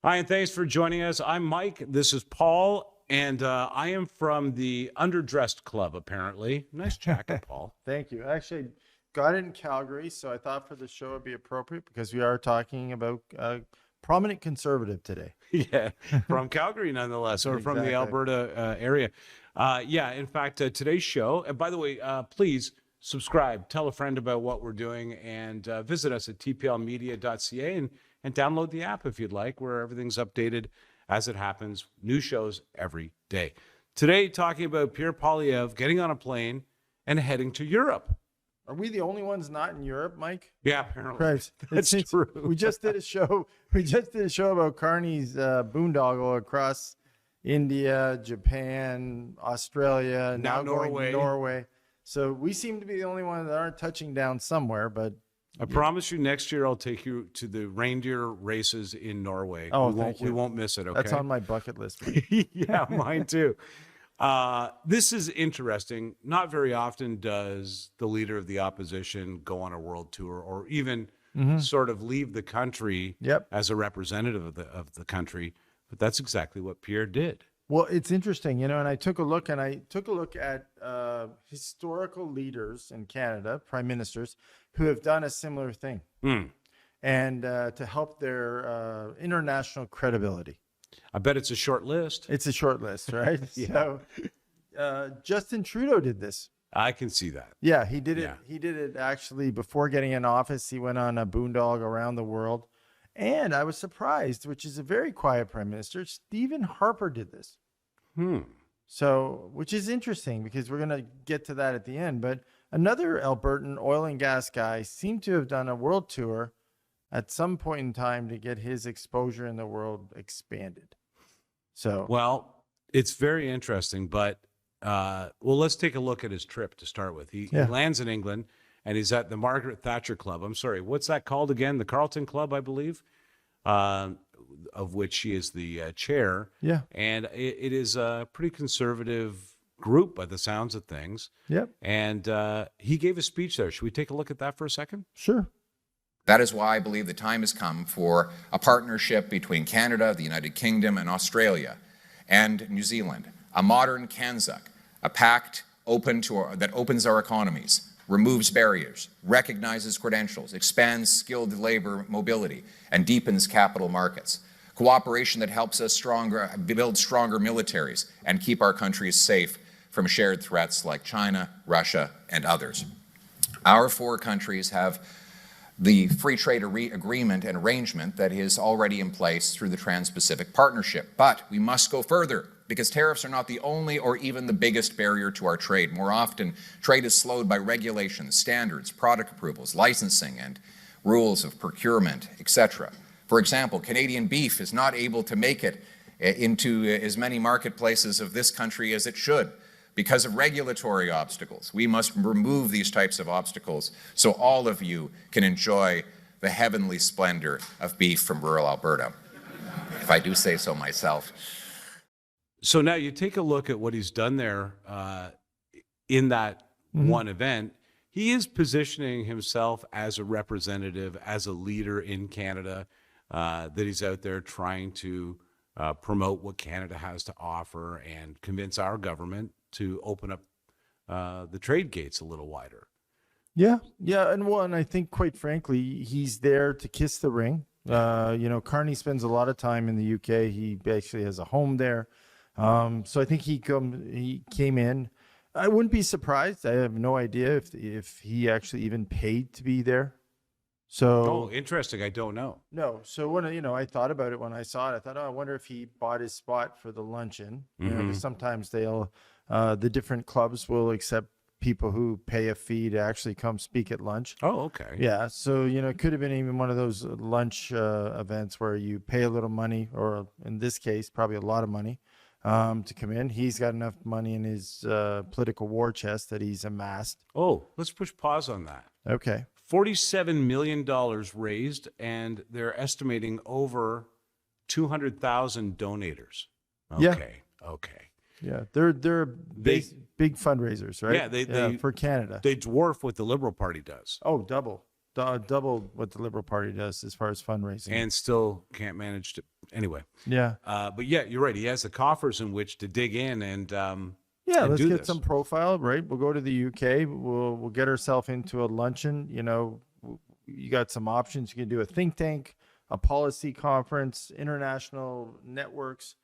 Hi, and thanks for joining us. I'm Mike. This is Paul, and I am from the Underdressed Club, apparently. Nice jacket, Paul. Thank you. I actually got it in Calgary, so I thought for the show it'd be appropriate because we are talking about a prominent conservative today. Yeah, from Calgary, nonetheless, or from the Exactly. Alberta area. In fact, today's show, and by the way, please subscribe, tell a friend about what we're doing, and visit us at tplmedia.ca and download the app if you'd like, where everything's updated as it happens. New shows every day. Today, talking about Pierre Poilievre getting on a plane and heading to Europe. Are we the only ones not in Europe, Mike? Yeah, apparently. Christ. That's true. We just did a show. We just did a show about Carney's boondoggle across India, Japan, Australia, Now going to Norway. So we seem to be the only ones that aren't touching down somewhere, but I promise you next year I'll take you to the reindeer races in Norway. Oh, we won't miss it, okay? that's on my bucket list. Yeah, mine too. This is interesting. Not very often does the leader of the opposition go on a world tour or even sort of leave the country as a representative of the country. But that's exactly what Pierre did. Well, it's interesting, and I took a look at historical leaders in Canada, prime ministers, who have done a similar thing, and to help their international credibility. I bet it's a short list. It's a short list, right? Yeah. So Justin Trudeau did this. I can see that. Yeah, he did it. Yeah. He did it actually before getting in office. He went on a boondoggle around the world. And I was surprised, which is a very quiet prime minister. Stephen Harper did this. So, which is interesting because we're going to get to that at the end. But another Albertan oil and gas guy seemed to have done a world tour at some point in time to get his exposure in the world expanded. So, well, it's very interesting. But let's take a look at his trip to start with. He lands in England. And he's at the Margaret Thatcher Club. I'm sorry, what's that called again? The Carlton Club, I believe, of which she is the chair. Yeah. And it is a pretty conservative group by the sounds of things. Yep. And he gave a speech there. Should we take a look at that for a second? Sure. That is why I believe the time has come for a partnership between Canada, the United Kingdom, and Australia, and New Zealand. A modern CANZUK, a pact that opens our economies, removes barriers, recognizes credentials, expands skilled labor mobility, and deepens capital markets. Cooperation that helps us build stronger militaries and keep our countries safe from shared threats like China, Russia, and others. Our four countries have the free trade agreement and arrangement that is already in place through the Trans-Pacific Partnership. But we must go further, because tariffs are not the only or even the biggest barrier to our trade. More often, trade is slowed by regulations, standards, product approvals, licensing, and rules of procurement, etc. For example, Canadian beef is not able to make it into as many marketplaces of this country as it should because of regulatory obstacles. We must remove these types of obstacles so all of you can enjoy the heavenly splendor of beef from rural Alberta, if I do say so myself. So now you take a look at what he's done there in that one event. He is positioning himself as a representative, as a leader in Canada, that he's out there trying to promote what Canada has to offer and convince our government to open up the trade gates a little wider. Yeah. And I think, quite frankly, he's there to kiss the ring. Carney spends a lot of time in the UK. He actually has a home there. So I think he came in. I wouldn't be surprised. I have no idea if he actually even paid to be there. So interesting. I don't know. No. So when I thought about it when I saw it, I thought, I wonder if he bought his spot for the luncheon. Because sometimes the different clubs will accept people who pay a fee to actually come speak at lunch. Oh, okay. Yeah. So, it could have been even one of those lunch events where you pay a little money, or in this case, probably a lot of money, to come in. He's got enough money in his political war chest that he's amassed. Oh, let's push pause on that. Okay. $47 million raised, and they're estimating over 200,000 donators. Okay. Yeah, they're big fundraisers, right? Yeah, they for Canada. They dwarf what the Liberal Party does. Oh, double what the Liberal Party does as far as fundraising. And still can't manage to anyway. Yeah. But yeah, you're right. He has the coffers in which to dig in and Yeah, and let's do get this. some profile, right? We'll go to the UK. We'll get ourselves into a luncheon. You know, you got some options. You can do a think tank, a policy conference, international networks,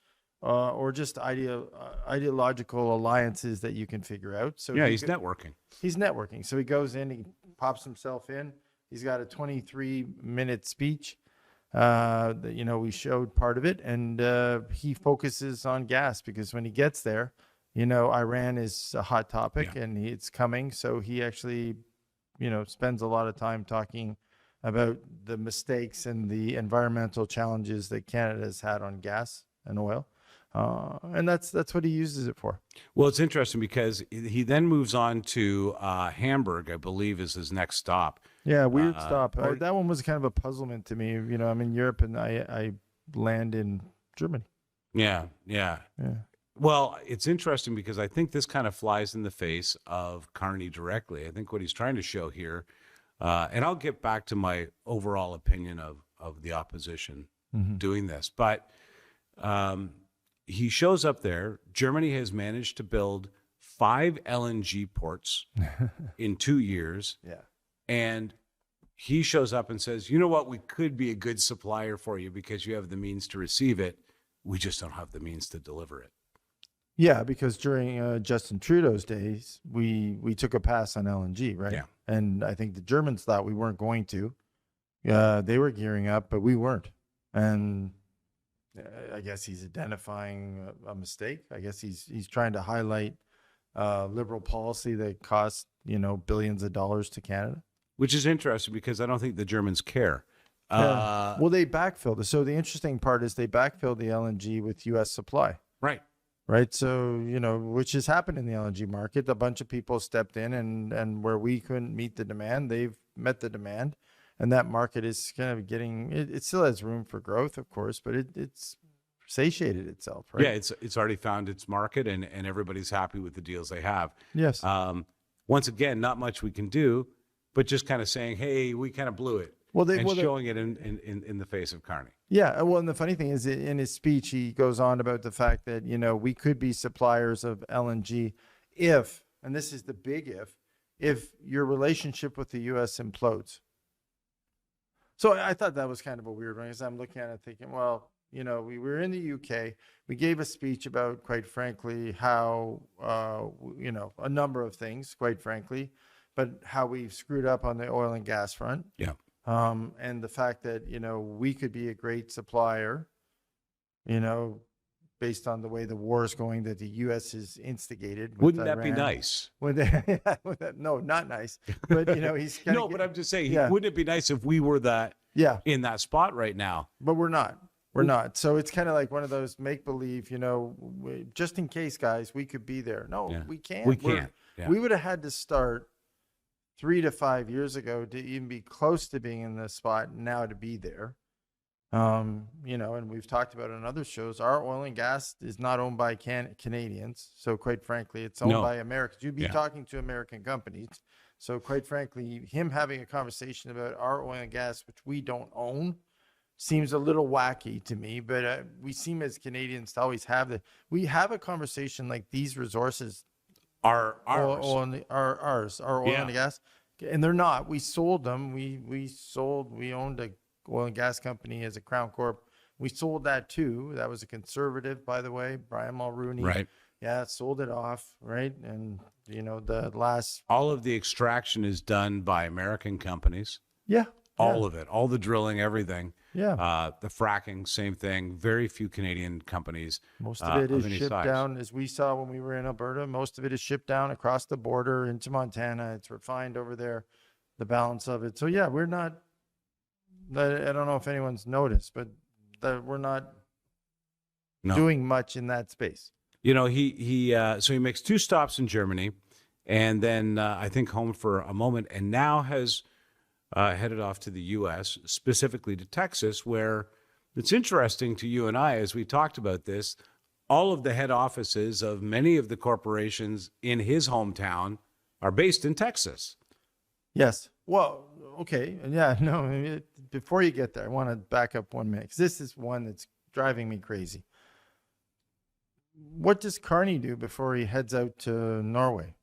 or just ideological alliances that you can figure out. So Yeah, he's networking. He's networking. So he goes in, he pops himself in. He's got a 23-minute speech. You know, we showed part of it, and he focuses on gas because when he gets there, you know, Iran is a hot topic and it's coming. So he actually, you know, spends a lot of time talking about the mistakes and the environmental challenges that Canada has had on gas and oil. And that's what he uses it for. Well, it's interesting because he then moves on to Hamburg, I believe, is his next stop. Yeah, weird stop. That one was kind of a puzzlement to me. You know, I'm in Europe and I land in Germany. Yeah. Well, it's interesting because I think this kind of flies in the face of Carney directly. I think what he's trying to show here, and I'll get back to my overall opinion of the opposition doing this, but he shows up there. Germany has managed to build 5 LNG ports in 2 years. Yeah. And he shows up and says, you know what, we could be a good supplier for you because you have the means to receive it. We just don't have the means to deliver it. Yeah, because during Justin Trudeau's days, we took a pass on LNG, right? Yeah. And I think the Germans thought we weren't going to. They were gearing up, but we weren't. And I guess he's identifying a mistake. I guess he's trying to highlight liberal policy that costs, you know, billions of dollars to Canada. Which is interesting because I don't think the Germans care. Well, they backfilled it. So the interesting part is they backfilled the LNG with U.S. supply. Right. So, you know, which has happened in the LNG market. A bunch of people stepped in and where we couldn't meet the demand, they've met the demand. And that market is kind of getting, it still has room for growth, of course, but it's satiated itself, right? Yeah, it's already found its market and everybody's happy with the deals they have. Yes. Once again, not much we can do, but just kind of saying, hey, we kind of blew it. Showing it in the face of Carney. Yeah. Well, and the funny thing is in his speech, he goes on about the fact that, you know, we could be suppliers of LNG if, and this is the big if your relationship with the U.S. implodes. So I thought that was kind of a weird one because I'm looking at it thinking, well, you know, we were in the UK. We gave a speech about, quite frankly, how, you know, a number of things, quite frankly, but how we've screwed up on the oil and gas front. Yeah. And the fact that, you know, we could be a great supplier, you know, based on the way the war is going that the U.S. has instigated. Wouldn't that be nice? No, not nice. But, you know, he's kind but I'm just saying, wouldn't it be nice if we were that in that spot right now? But we're not. We're not. So it's kind of like one of those make-believe, you know, just in case, guys, we could be there. No, we can't. We can't. We would have had to start 3 to 5 years ago to even be close to being in this spot now to be there. You know, and we've talked about it on other shows. Our oil and gas is not owned by Canadians. So quite frankly, it's owned by Americans. You'd be talking to American companies. So quite frankly, him having a conversation about our oil and gas, which we don't own, seems a little wacky to me. But we seem as Canadians to always have we have a conversation like these resources are ours. Our oil and gas, and they're not. We sold them. We owned a oil and gas company as a Crown Corp. We sold that too. That was a conservative, by the way, Brian Mulrooney. Right. Yeah, sold it off. Right. And you know, all of the extraction is done by American companies. Yeah. All of it, all the drilling, everything. Yeah. The fracking, same thing. Very few Canadian companies. Most of it is shipped down, as we saw when we were in Alberta. Most of it is shipped down across the border into Montana. It's refined over there, the balance of it. So yeah, we're not. I don't know if anyone's noticed, but we're not doing much in that space. You know, so he makes 2 stops in Germany, and then I think home for a moment, and now has headed off to the U.S., specifically to Texas, where it's interesting to you and I, as we talked about this, all of the head offices of many of the corporations in his hometown are based in Texas. Yes. Well, okay. Yeah, no, before you get there, I want to back up 1 minute, because this is one that's driving me crazy. What does Carney do before he heads out to Norway?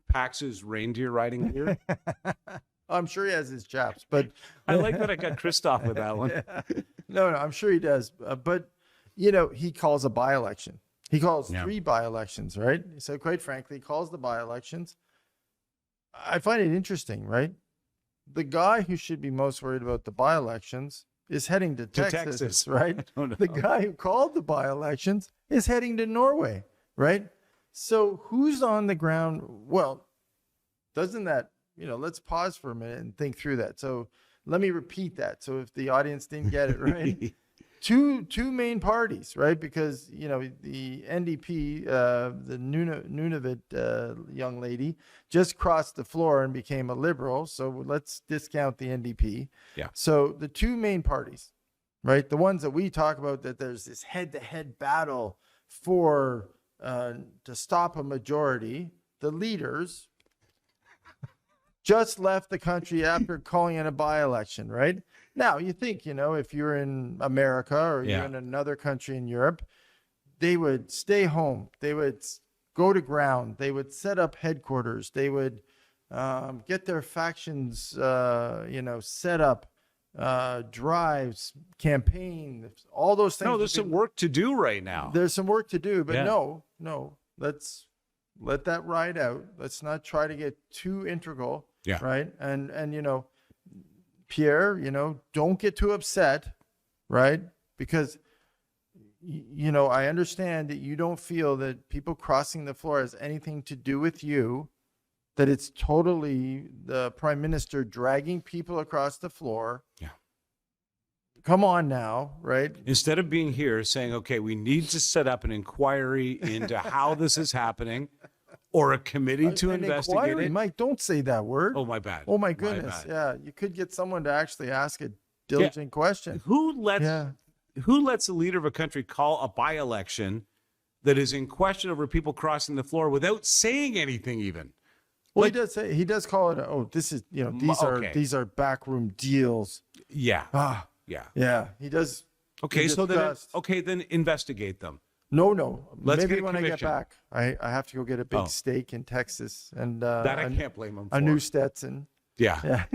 Packs his reindeer riding gear. I'm sure he has his chaps, but I like that I got Christoph with that one. Yeah. No, I'm sure he does. But, he calls a by-election. He calls 3 by-elections, right? So quite frankly, he calls the by-elections. I find it interesting, right? The guy who should be most worried about the by-elections is heading to Texas, right? The guy who called the by-elections is heading to Norway, right? So who's on the ground? Well, doesn't that, let's pause for a minute and think through that. So let me repeat that. So if the audience didn't get it right, two main parties, right? Because, the NDP, the Nunavut young lady just crossed the floor and became a liberal. So let's discount the NDP. Yeah. So the 2 main parties, right? The ones that we talk about, that there's this head-to-head battle for to stop a majority, the leaders just left the country after calling it a by-election, right? Now, you think, if you're in America or you're in another country in Europe, they would stay home. They would go to ground. They would set up headquarters. They would get their factions, set up, drives, campaign, all those things. No, there's some work to do right now. There's some work to do, but no, let's let that ride out. Let's not try to get too integral. Yeah. Right. And Pierre, don't get too upset. Right. Because, I understand that you don't feel that people crossing the floor has anything to do with you, that it's totally the prime minister dragging people across the floor. Yeah. Come on now, right? Instead of being here saying, okay, we need to set up an inquiry into how this is happening, or a committee to investigate inquiry, it. Mike, don't say that word. Oh, my bad. Oh, my goodness. Yeah, you could get someone to actually ask a diligent question. Who lets the leader of a country call a by-election that is in question over people crossing the floor without saying anything even? Well, he does call it, this is, these are backroom deals. Yeah. Yeah, he does. Okay, then investigate them. No. Let's Maybe get a when I get commission. back, I have to go get a big steak in Texas and That I can't blame him for. a new Stetson. Yeah.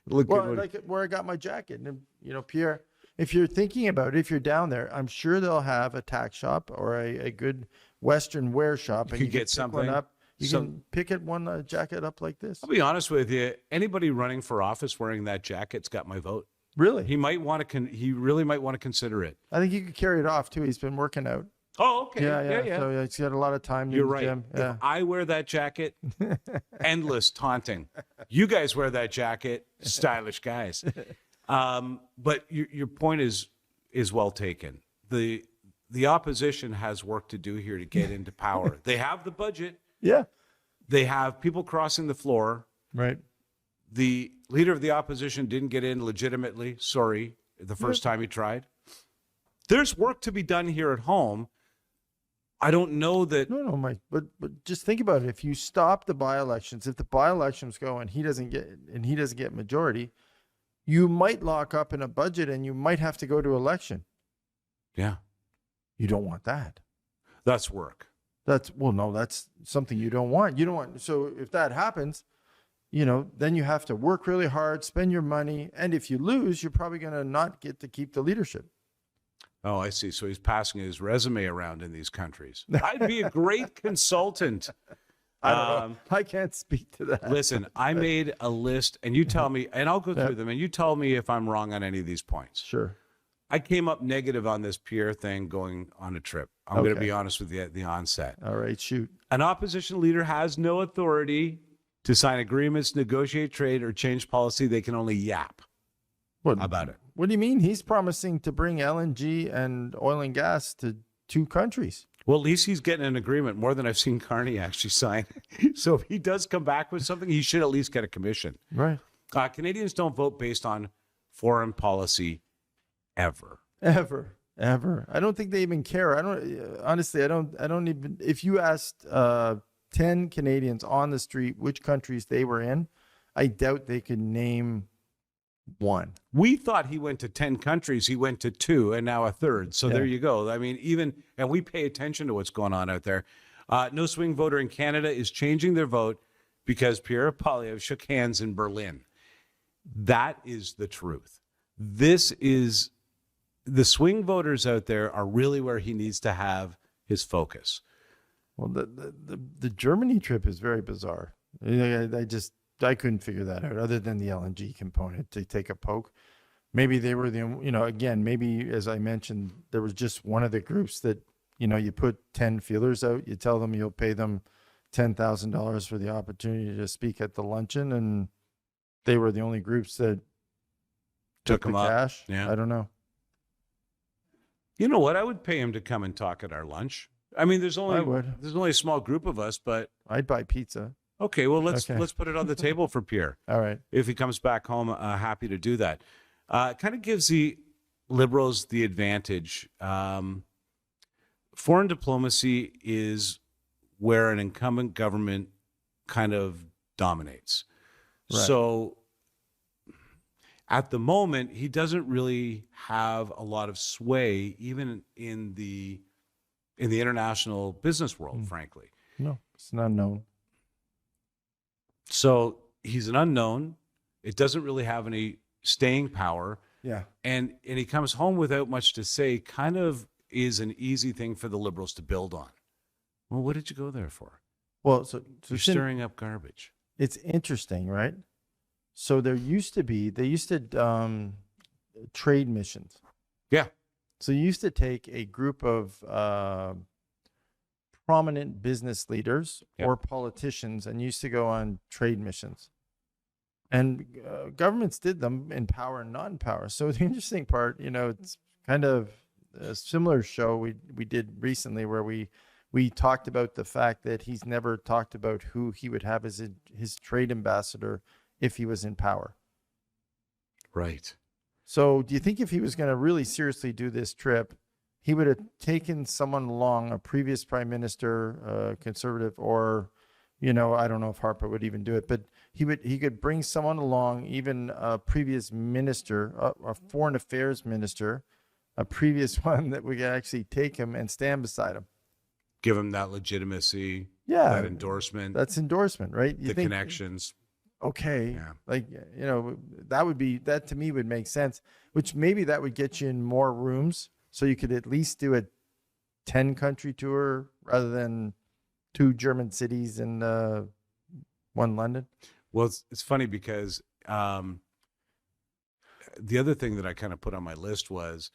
Well, like where I got my jacket. And, Pierre, if you're thinking about it, if you're down there, I'm sure they'll have a tack shop or a good Western wear shop. You could get something up. You can pick one jacket up like this. I'll be honest with you. Anybody running for office wearing that jacket's got my vote. Really? He might want to. He really might want to consider it. I think you could carry it off too. He's been working out. Oh, okay. Yeah. So he's got a lot of time. You're in the right. gym. Yeah. If I wear that jacket, endless taunting. You guys wear that jacket, stylish guys. But your point is well taken. The opposition has work to do here to get into power. They have the budget. Yeah. They have people crossing the floor. Right. The leader of the opposition didn't get in legitimately. Sorry, the first time he tried. There's work to be done here at home. I don't know that. No, Mike. But just think about it. If you stop the by-elections, if the by-elections go and he doesn't get majority, you might lock up in a budget and you might have to go to election. Yeah. You don't want that. That's work. That's something you don't want. You don't want. So if that happens, then you have to work really hard, spend your money. And if you lose, you're probably going to not get to keep the leadership. Oh, I see. So he's passing his resume around in these countries. I'd be a great consultant. I don't know. I can't speak to that. Listen, I made a list, and you tell me, and I'll go through them, and you tell me if I'm wrong on any of these points. Sure. I came up negative on this Pierre thing going on a trip. I'm going to be honest with you at the onset. All right, shoot. An opposition leader has no authority to sign agreements, negotiate trade, or change policy. They can only yap about it. What do you mean? He's promising to bring LNG and oil and gas to 2 countries. Well, at least he's getting an agreement, more than I've seen Carney actually sign. So if he does come back with something, he should at least get a commission. Right. Canadians don't vote based on foreign policy ever. I don't think they even care. Honestly, I don't even, if you asked 10 Canadians on the street which countries they were in, I doubt they could name one. We thought he went to 10 countries. He went to 2 and now a third. So there you go. I mean, and we pay attention to what's going on out there. No swing voter in Canada is changing their vote because Pierre Poilievre shook hands in Berlin. That is the truth. This is the swing voters out there are really where he needs to have his focus. Well, the Germany trip is very bizarre. I couldn't figure that out other than the LNG component to take a poke. Maybe they were again, maybe as I mentioned, there was just one of the groups that, you put 10 feelers out, you tell them you'll pay them $10,000 for the opportunity to speak at the luncheon. And they were the only groups that took the cash. Yeah. I don't know. You know what? I would pay him to come and talk at our lunch. I mean, there's only a small group of us, but I'd buy pizza. Okay, well, let's put it on the table for Pierre. All right. If he comes back home, happy to do that. It kind of gives the Liberals the advantage. Foreign diplomacy is where an incumbent government kind of dominates. Right. So at the moment, he doesn't really have a lot of sway, even in the international business world, frankly. No, it's an unknown. So he's an unknown. It doesn't really have any staying power. Yeah. And he comes home without much to say, kind of is an easy thing for the Liberals to build on. Well, what did you go there for? Well, so you're stirring up garbage. It's interesting, right? So they used to trade missions. Yeah. So you used to take a group of prominent business leaders or politicians and used to go on trade missions. And governments did them in power and not in power. So the interesting part, it's kind of a similar show we did recently where we talked about the fact that he's never talked about who he would have as his trade ambassador if he was in power. Right. So do you think if he was going to really seriously do this trip, he would have taken someone along, a previous prime minister, conservative, or, I don't know if Harper would even do it, but he could bring someone along, even a previous minister, a foreign affairs minister, a previous one that we could actually take him and stand beside him. Give him that legitimacy, yeah, that endorsement. That's endorsement, right? The connections. Okay. Yeah. Like, that to me would make sense, which maybe that would get you in more rooms. So you could at least do a 10-country tour rather than 2 German cities and 1 London. Well, it's funny because the other thing that I kind of put on my list was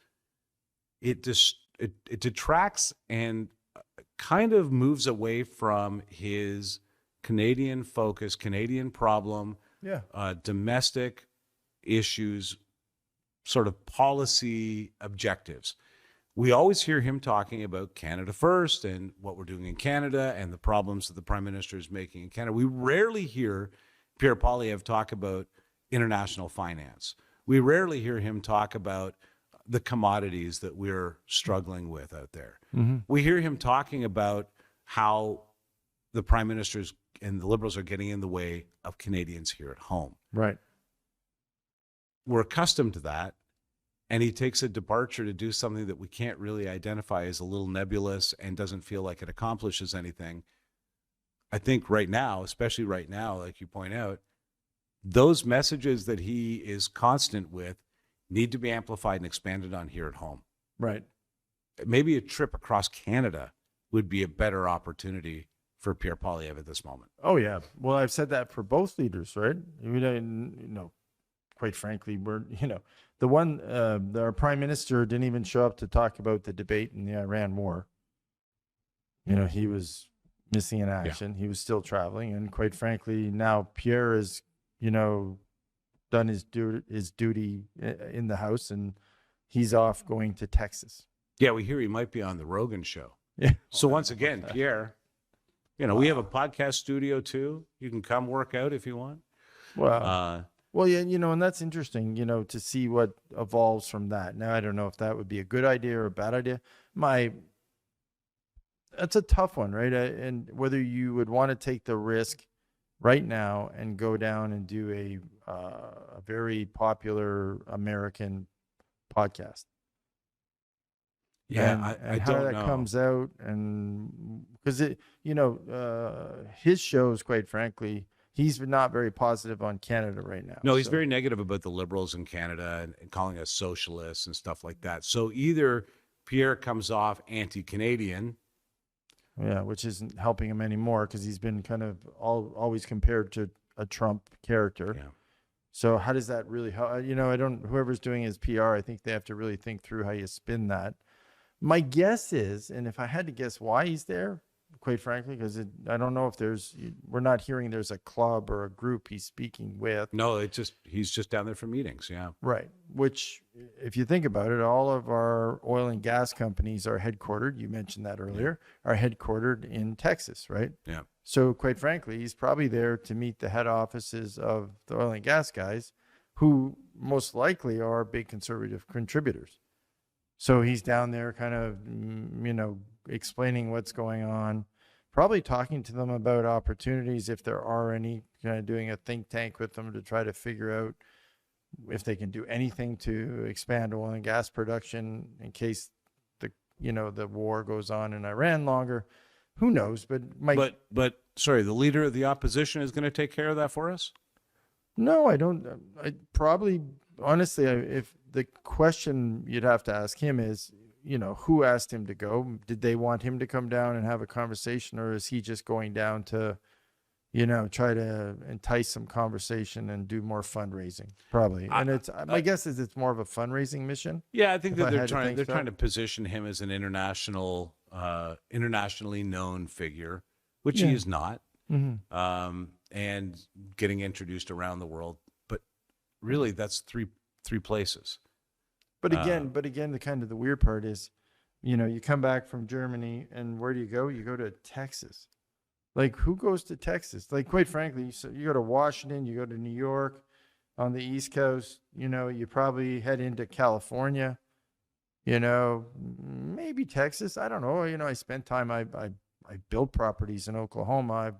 it detracts and kind of moves away from his Canadian focus, Canadian problem, domestic issues, sort of policy objectives. We always hear him talking about Canada first and what we're doing in Canada and the problems that the Prime Minister is making in Canada. We rarely hear Pierre Poilievre talk about international finance. We rarely hear him talk about the commodities that we're struggling with out there. Mm-hmm. We hear him talking about how the Prime Ministers and the Liberals are getting in the way of Canadians here at home. Right. We're accustomed to that. And he takes a departure to do something that we can't really identify as a little nebulous and doesn't feel like it accomplishes anything. I think right now, especially right now, like you point out, those messages that he is constant with need to be amplified and expanded on here at home. Right. Maybe a trip across Canada would be a better opportunity for Pierre Poilievre at this moment. Oh, yeah. Well, I've said that for both leaders, right? Quite frankly, the one, our prime minister didn't even show up to talk about the debate in the Iran war. He was missing in action. Yeah. He was still traveling. And quite frankly, now Pierre has, done his duty in the House, and he's off going to Texas. Yeah, we hear he might be on the Rogan show. Yeah. So once again, Pierre, we have a podcast studio too. You can come work out if you want. Well, yeah, and that's interesting, to see what evolves from that. Now, I don't know if that would be a good idea or a bad idea. That's a tough one, right? And whether you would want to take the risk right now and go down and do a very popular American podcast. Yeah, I And how don't that know. comes out, and because his shows, quite frankly, he's not very positive on Canada right now. No, he's So, very negative about the liberals in Canada and calling us socialists and stuff like that. So either Pierre comes off anti-Canadian. yeah, which isn't helping him anymore because he's been kind of always compared to a Trump character. Yeah. So how does that really help? I don't. Whoever's doing his PR, I think they have to really think through how you spin that. My guess is, and if I had to guess why he's there, quite frankly, because I don't know if we're not hearing there's a club or a group he's speaking with. No, he's just down there for meetings. Yeah. Right. Which, if you think about it, all of our oil and gas companies are headquartered. You mentioned that earlier. Are headquartered in Texas, right? Yeah. So, quite frankly, he's probably there to meet the head offices of the oil and gas guys, who most likely are big conservative contributors. So he's down there kind of, explaining what's going on, probably talking to them about opportunities if there are any, kind of doing a think tank with them to try to figure out if they can do anything to expand oil and gas production in case the war goes on in Iran longer. Who knows? But sorry, the leader of the opposition is going to take care of that for us? No, I don't. I probably, honestly, if the question you'd have to ask him is, who asked him to go? Did they want him to come down and have a conversation, or is he just going down to, try to entice some conversation and do more fundraising? Probably. And my guess is it's more of a fundraising mission. Yeah, I think that they're to trying to position him as an internationally known figure, which he is not. Mm-hmm. And getting introduced around the world. But really, that's three places. But again, the kind of the weird part is, you come back from Germany and where do you go? You go to Texas. Like, who goes to Texas? Like, quite frankly, so you go to Washington, you go to New York, on the East Coast, you probably head into California, maybe Texas. I don't know. I spent time, I built properties in Oklahoma. I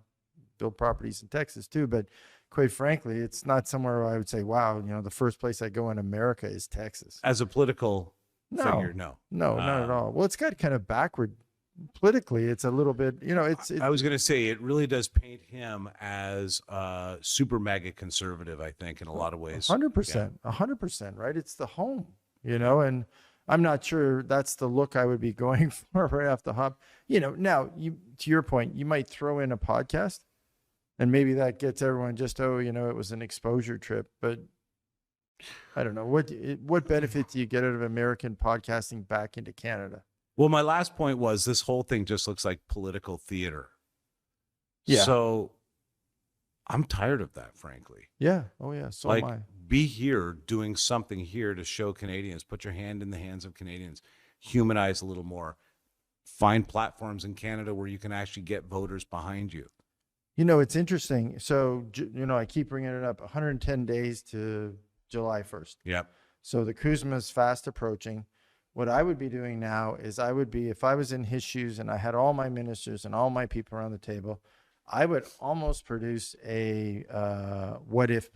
built properties in Texas too, but quite frankly, it's not somewhere where I would say, wow, the first place I go in America is Texas. As a political figure, no, not at all. Well, it's got kind of backward politically. It's a little bit, I was going to say, it really does paint him as a super mega conservative, I think, in a lot of ways. 100%, right? It's the home, and I'm not sure that's the look I would be going for right off the hop. Now to your point, you might throw in a podcast. And maybe that gets everyone just, it was an exposure trip. But I don't know. What benefit do you get out of American podcasting back into Canada? Well, my last point was this whole thing just looks like political theater. Yeah. So I'm tired of that, frankly. Yeah. Oh, yeah. So am I. Be here doing something here to show Canadians. Put your hand in the hands of Canadians. Humanize a little more. Find platforms in Canada where you can actually get voters behind you. It's interesting. So, I keep bringing it up. 110 days to July 1st. Yep. So the CUSMA is fast approaching. What I would be doing now is if I was in his shoes and I had all my ministers and all my people around the table, I would almost produce a what if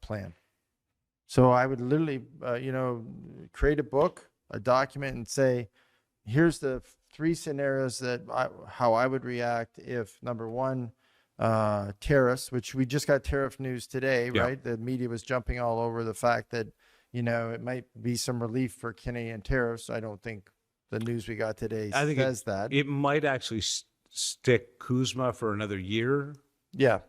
plan. So I would literally, create a book, a document, and say, here's the 3 scenarios how I would react if, number one, tariffs, which we just got tariff news today, right? The media was jumping all over the fact that, it might be some relief for Canadian tariffs. I don't think the news we got today says that. It might actually stick CUSMA for another year. Yeah.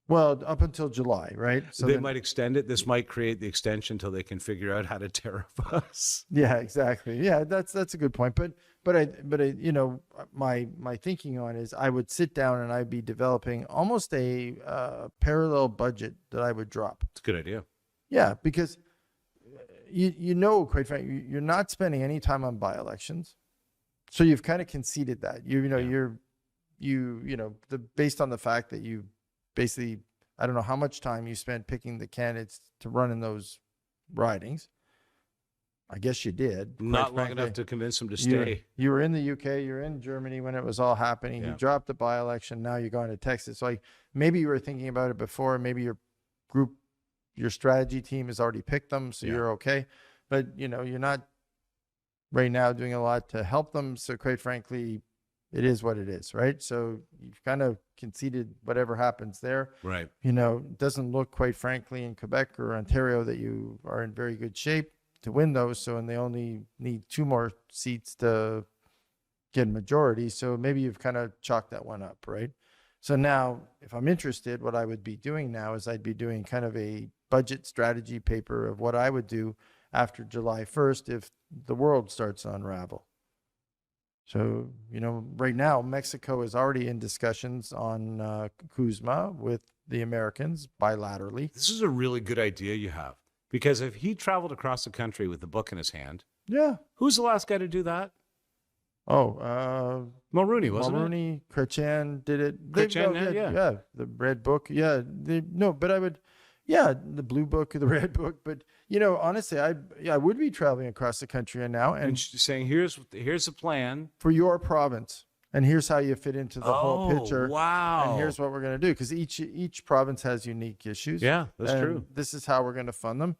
Well, up until July, right? So they might extend it. This might create the extension until they can figure out how to tariff us. Yeah, exactly. Yeah, that's a good point. But I my thinking on is I would sit down and I'd be developing almost a parallel budget that I would drop. It's a good idea. Yeah, because quite frankly, you're not spending any time on by-elections, so you've kind of conceded that. Based on the fact that you basically, I don't know how much time you spent picking the candidates to run in those ridings. I guess you did. quite Not long frankly. enough to convince him to You- stay. You were in the UK, you're in Germany when it was all happening. Yeah. You dropped the by-election. Now you're going to Texas. Like maybe you were thinking about it before. Maybe your group, your strategy team has already picked them, so Yeah. you're okay. But you're not right now doing a lot to help them. So quite frankly, it is what it is, right? So you've kind of conceded whatever happens there. Right. It doesn't look, quite frankly, in Quebec or Ontario that you are in very good shape to win those. So, and they only need 2 more seats to get a majority. So maybe you've kind of chalked that one up, right? So now, if I'm interested, what I would be doing now is I'd be doing kind of a budget strategy paper of what I would do after July 1st if the world starts to unravel. So, right now, Mexico is already in discussions on Kuzma with the Americans bilaterally. This is a really good idea you have, because if he traveled across the country with the book in his hand, Yeah. who's the last guy to do that? Oh, Mulrooney, wasn't it? Mulrooney, Chrétien did it. Chrétien, yeah. The red book. Yeah. But I would, the blue book or the red book. But, honestly, I would be traveling across the country now And and saying, here's the plan. for your province. And here's how you fit into the whole picture. Wow. And here's what we're going to do. Because each province has unique issues. Yeah, that's and true. This is how we're going to fund them.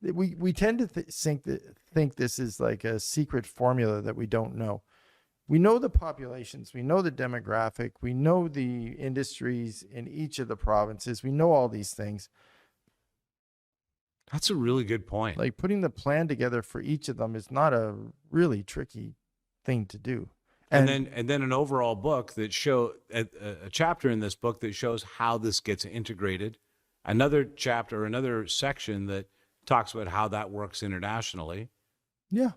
We tend to think this is like a secret formula that we don't know. We know the populations, we know the demographic, we know the industries in each of the provinces. We know all these things. That's a really good point. Like putting the plan together for each of them is not a really tricky thing to do. And then an overall book that a chapter in this book that shows how this gets integrated. Another chapter, another section that talks about how that works internationally. Yeah.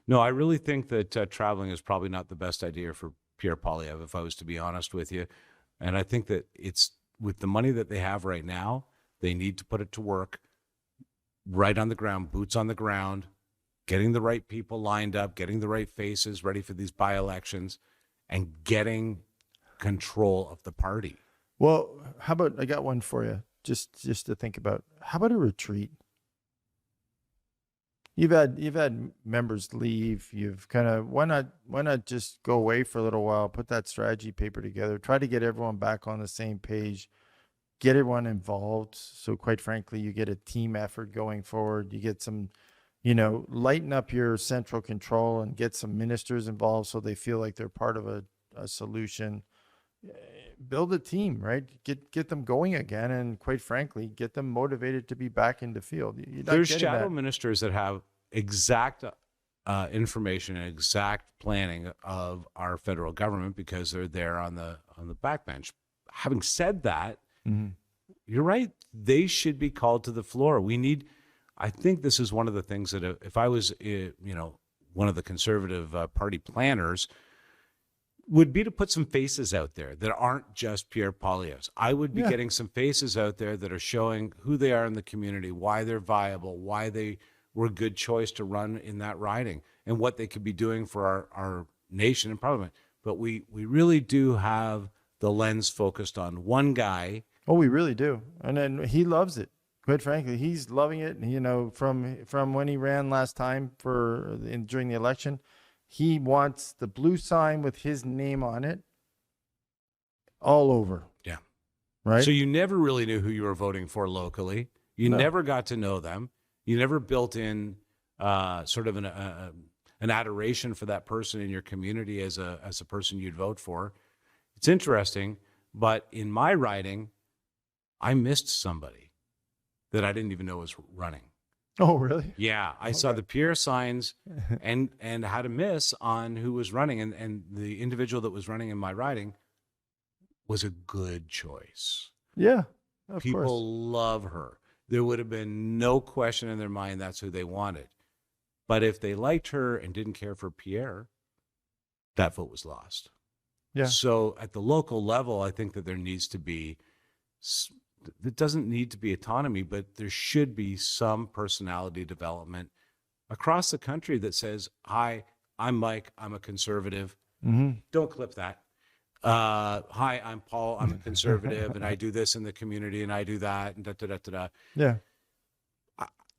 No, I really think that traveling is probably not the best idea for Pierre Poilievre, if I was to be honest with you. And I think that it's with the money that they have right now, they need to put it to work right on the ground, boots on the ground, getting the right people lined up, getting the right faces ready for these by-elections, and getting control of the party. Well, how about, I got one for you, just to think about. How about a retreat? You've had members leave. You've kind of, why not just go away for a little while, put that strategy paper together, try to get everyone back on the same page, get everyone involved. So quite frankly, you get a team effort going forward. You get some, lighten up your central control and get some ministers involved so they feel like they're part of a solution. Build a team, right? Get them going again, and quite frankly, get them motivated to be back in the field. There's shadow ministers that have exact information and exact planning of our federal government because they're there on the backbench. Having said that, you're right. They should be called to the floor. I think this is one of the things that if I was, one of the Conservative Party planners, would be to put some faces out there that aren't just Pierre Poilievre's. I would be getting some faces out there that are showing who they are in the community, why they're viable, why they were a good choice to run in that riding, and what they could be doing for our nation and parliament. But we really do have the lens focused on one guy. Oh, we really do. And then he loves it. Quite frankly, he's loving it. From when he ran last time during the election, he wants the blue sign with his name on it all over. Yeah. Right. So you never really knew who you were voting for locally. You never got to know them. You never built in sort of an adoration for that person in your community as a person you'd vote for. It's interesting, but in my riding, I missed somebody that I didn't even know was running. Oh, really? Yeah, I saw the Pierre signs and had a miss on who was running, and the individual that was running in my riding was a good choice. Yeah, of People course. love her. There would have been no question in their mind that's who they wanted. But if they liked her and didn't care for Pierre, that vote was lost. Yeah. So at the local level, I think that there needs to be, it doesn't need to be autonomy, but there should be some personality development across the country that says, hi, I'm Mike, I'm a conservative. Mm-hmm. Don't clip that. Hi, I'm Paul, I'm a conservative, and I do this in the community, and I do that, and da-da-da-da-da. Yeah.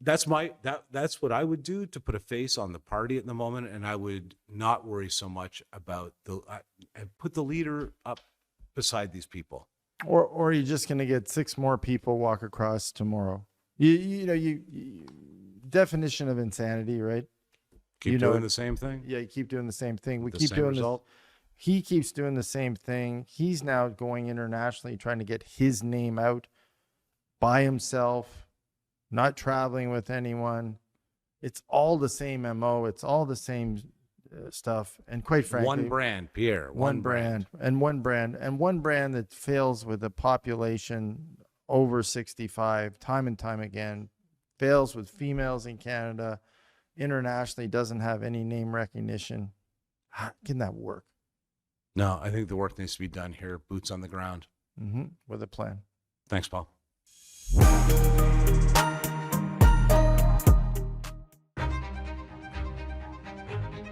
that's that's what I would do to put a face on the party at the moment, and I would not worry so much about put the leader up beside these people. Or you're just going to get 6 more people walk across tomorrow. You definition of insanity, right? Keep doing the same thing. Yeah, you keep doing the same thing. We The keep same doing result. He keeps doing the same thing. He's now going internationally, trying to get his name out by himself, not traveling with anyone. It's all the same MO. It's all the same stuff. And quite frankly, One brand, Pierre. one brand that fails with a population over 65 time and time again, fails with females in Canada, internationally doesn't have any name recognition. How can that work? No, I think the work needs to be done here. Boots on the ground. With a plan. Thanks, Paul.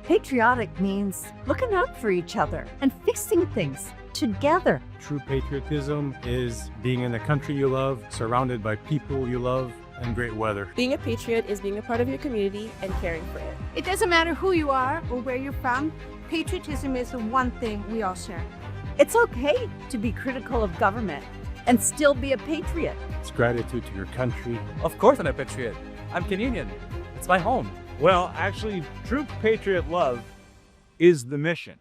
Patriotic means looking out for each other and fixing things together. True patriotism is being in the country you love, surrounded by people you love, and great weather. Being a patriot is being a part of your community and caring for it. It doesn't matter who you are or where you're from, patriotism is the one thing we all share. It's okay to be critical of government and still be a patriot. It's gratitude to your country. Of course I'm a patriot. I'm Canadian. It's my home. Well, actually, true patriot love is the mission.